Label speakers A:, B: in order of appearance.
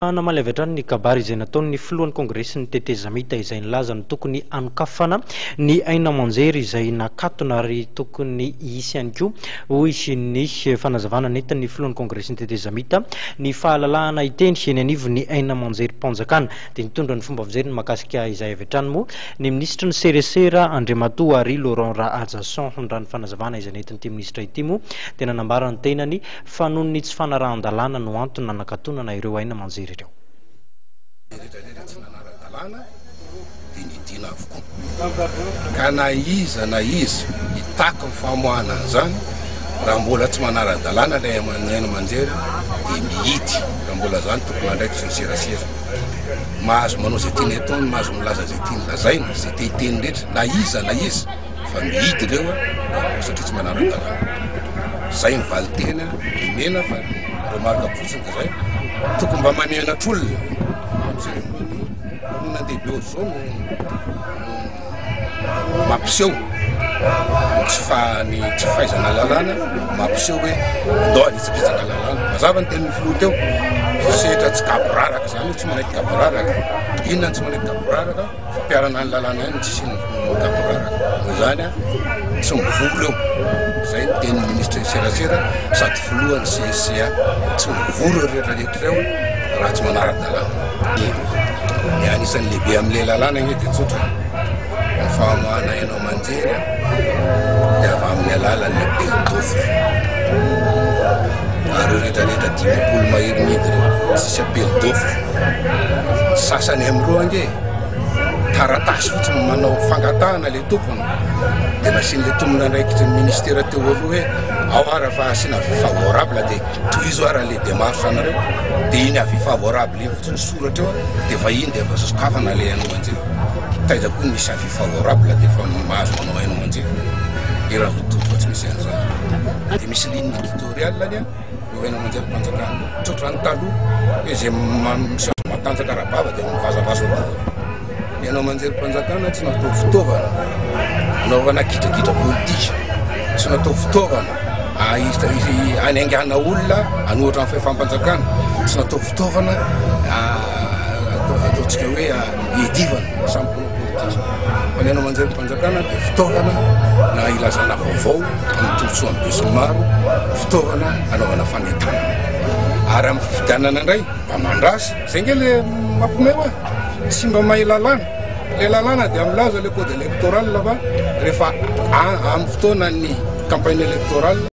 A: Namalavatra ny kabary izay nataon'ny filohan'ny kongresy ny tetezamita izay nilaza ny tokony hanokafana ny haino amanjery izay nakatona ary tokony hisy ihany koa hoy ny fanazavana nentin'ny filohan'ny kongresy ny tetezamita ny fahalalahana iteny eny anivo ny haino amanjery mpanjakana dia nitondra ny fomba fijeriny makasika izay avy hatrany moa ny ministra ny Serasera Harry Rahajason ndra ny fanazavana izay nentin'ity ministra ity moa dia nanambara ny tenany fa noho ny tsy fanarahan-dalàna no antony nakatona na ireo haino amanjery ireo.
B: Ka na iza hitaka famoahana zany raha mbola tsy manara-dalàna lay haino amanjery dia mihity raha mbola zany tokony andraikitra ny serasera mahazo manao zay tiany ataony mahazo milaza zay tiany lazaina zay te hiteny rehetra na iza fa mihity reo satria tsy manara-dalàna zay mivaly tena imena fa remarka fotsiny ka zay tokony mba manenatr'olona nandehibe ohatr'izao mampiseho tsy fahaizana lalàna mampiseho hoe ndao anitsapitsaka lalàna mazava ny tenin'ny filoha teo sehatra tsy kaboraraka zany tsy manaiky kaboraraka inona tsy manaiky kaboraraka fampiarana ny lalàna ihany tsy siny kaboraraka zany a tsy mivolo eo zay ny tenin'ny ministra Serasera sady filohan'ny CSA tsy mivolo rehetrarehetra reo raha tsy manara-dalàna anisan'ny lehibe amin'ilay lalàna igny dia tsotra ny fahamoahana haino amanjery dia avy amin'ny alalan'ny apelidofra ary rehetrarehetra 10 maherinity reo tsisy apelidofra sasany amin'ireo ange taratasy fotsiny manao fangatahana le tompony dia nasian'le tombona andraikitry ny ministera teo aloha hoe ao ara fa asiana avis favorable dia tohizo ara le démarche anareo dia iny avis favorable iny fotsiny soratra eo dia vahiny dia efa sokafana le haino amanjery taiza koa misy avis favorable dia efa mahazo manao haino amanjery dia raha vototo fa tsy misy an'izany dia misy ligne éditoriale ania io haino amanjery mpanjakana tsotra ny taloha hoe zay misy azo matanjaka rabava dia mivazavazo haino amanjery mpanjakana tsy natao fitaovana anaovana kidrakitra politika tsy natao fitaovana anaingana olona anohatra amin'ny fahefam-panjakana tsy natao fitaovana ataontsika hoe hiadivana samy mpanao politika fa ny haino amanjery mpanjakana dia fitaovana na ilazana vaovao amin'ny tombotsoa be somaro fitaovana anaovana fanentana ary amin'ny fifidianana indray mba mandrasy zay nge le mampomeo a tsy mba mahay lalàna le lalàna dia milaza le code électoral fa rehefa amin'ny fotoana ny campagne électorale